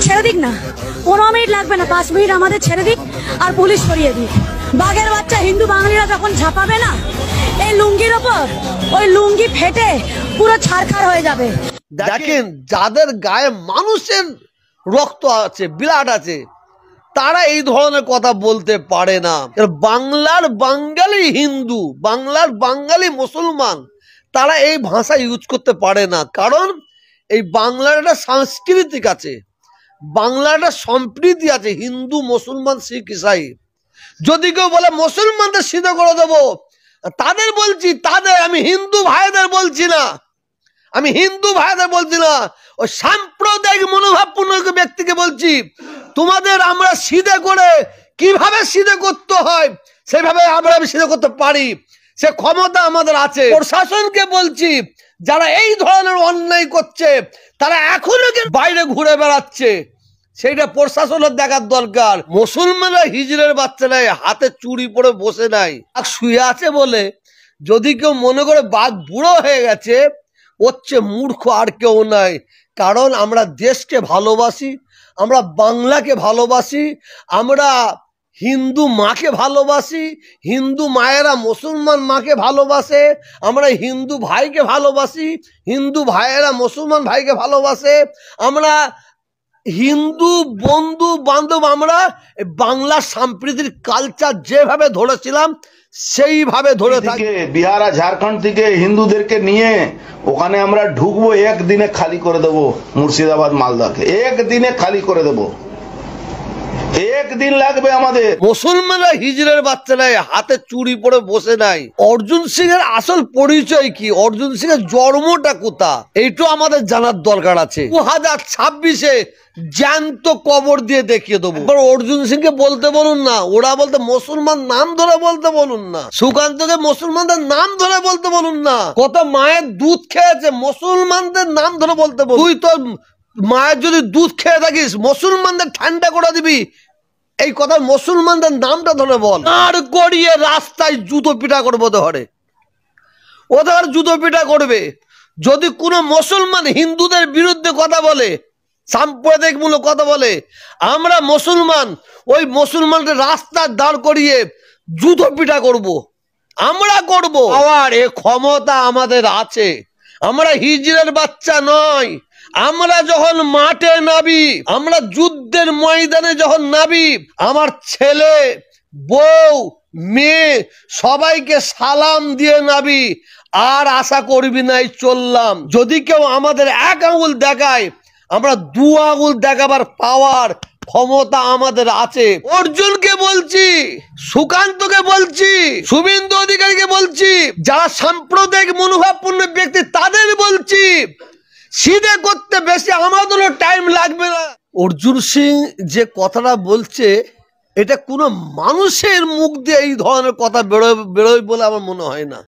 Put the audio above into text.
ছেড়ে দিক না, 15 মিনিট লাগবে না, 5 মিনিট আমাদের ছেড়ে দিক আর পুলিশ সরিয়ে দিক। বাঘের বাচ্চা হিন্দু বাঙালিরা যখন ঝাঁপাবে না এই লুঙ্গির ওপর, ওই লুঙ্গি ফেটে পুরো ছারখার হয়ে যাবে। দেখেন, যাদের গায়ে মানুষের রক্ত আছে, ব্লাড আছে, তারা এই ধরনের কথা বলতে পারে না। বাংলার বাঙালি হিন্দু, বাংলার বাঙালি মুসলমান, তারা এই ভাষা ইউজ করতে পারে না। কারণ এই বাংলার একটা সাংস্কৃতিক আছে, বাংলার একটা সম্প্রীতি আছে, হিন্দু মুসলমান শিখ ইসাই। যদি কেউ বলে মুসলমানদের সিধা করে দেবো, তাদের বলছি, তাদের, আমি হিন্দু ভাইদের বলছি না, আমি হিন্দু ভাইদের বলছি না, ওই সাম্প্রদায়িক মনোভাবপূর্ণ ব্যক্তিকে বলছি, তোমাদের আমরা সিধে করে কিভাবে সিধে করতে হয় সেভাবে আমরা সিধে করতে পারি, সে ক্ষমতা আমাদের আছে। প্রশাসনকে বলছি, যারা এই ধরনের অন্যায় করছে তারা এখনো বাইরে ঘুরে বেড়াচ্ছে, সেইটা প্রশাসনের দেখার দরকার। মুসলমানরা হিজড়ের বাচ্চারা হাতে চুড়ি পরে বসে নাই, শুয়ে আছে বলে যদি কেউ মনে করে বাঘ বুড়ো হয়ে গেছে, হচ্ছে মূর্খ আর কেউ নাই। কারণ আমরা দেশকে ভালোবাসি, আমরা বাংলাকে ভালোবাসি, আমরা হিন্দু মাকে ভালোবাসি, হিন্দু মায়েরা মুসলমান মাকে ভালোবাসে, আমরা হিন্দু ভাইকে ভালোবাসি, হিন্দু ভাইয়েরা মুসলমান ভাইকে ভালোবাসে, আমরা হিন্দু বন্ধু বান্ধব, আমরা বাংলা সম্প্রীতির কালচার যেভাবে ধরেছিলাম সেইভাবে ধরে থাকি। বিহার আর ঝাড়খণ্ড থেকে হিন্দুদেরকে নিয়ে ওখানে আমরা ঢুকবো, একদিনে খালি করে দেবো মুর্শিদাবাদ মালদাকে, একদিনে খালি করে দেবো, একদিন লাগবে আমাদের। মুসলমানরা হিজড়ের বাচ্চারা হাতে চুড়ি পরে বসে নাই। অর্জুন সিং এর আসল পরিচয় কি, অর্জুন সিং এর জন্মটা কোথা, এইটা আমাদের জানার দরকার আছে। 2026-এ জ্যান্ত কবর দিয়ে দেখিয়ে দেবো। অর্জুন সিং কে বলতে বলুন না, ওরা বলতে মুসলমান নাম ধরে বলতে বলুন না, সুকান্তকে মুসলমানদের নাম ধরে বলতে বলুন না, কত মায়ের দুধ খেয়েছে মুসলমানদের নাম ধরে বলতে বলুন। তুই তো মায়ের যদি দুধ খেয়ে থাকিস মুসলমানদের ঠান্ডা করে দিবি, এই কথা মুসলমানদের নামটা ধরে বল। আর গড়িয়ে রাস্তায় জুতো পিটা করবো, ধরে ওদের জুতো পিটা করবে। যদি কোনো মুসলমান হিন্দুদের বিরুদ্ধে কথা বলে, সাম্প্রদায়িকমূলক কথা বলে, আমরা মুসলমান ওই মুসলমানদের রাস্তা দাঁড় করিয়ে জুতো পিটা করব, আমরা করব। আর এ ক্ষমতা আমাদের আছে, আমরা হিজড়ের বাচ্চা নয়। আমরা যখন মাঠে নামি, আমরা যুদ্ধের ময়দানে যখন নামি, আমার ছেলে বউ মেয়ে সবাইকে সালাম দিয়ে নামি, আর আশা করবি নাই চললাম। যদি কেউ আমাদের এক আঙুল দেখায়, আমরা 2 আঙুল দেখাবার পাওয়ার ক্ষমতা আমাদের আছে। অর্জুনকে বলছি, সুকান্তকে বলছি, শুভেন্দু অধিকারীকে বলছি, যারা সাম্প্রদায়িক মনোভাবপূর্ণ ব্যক্তি তাদের বলছি, সিধে করতে বেশি আমাদেরও টাইম লাগবে না। অর্জুন সিং যে কথাটা বলছে, এটা কোনো মানুষের মুখ দিয়ে এই ধরনের কথা বেরোয় বলে আমার মনে হয় না।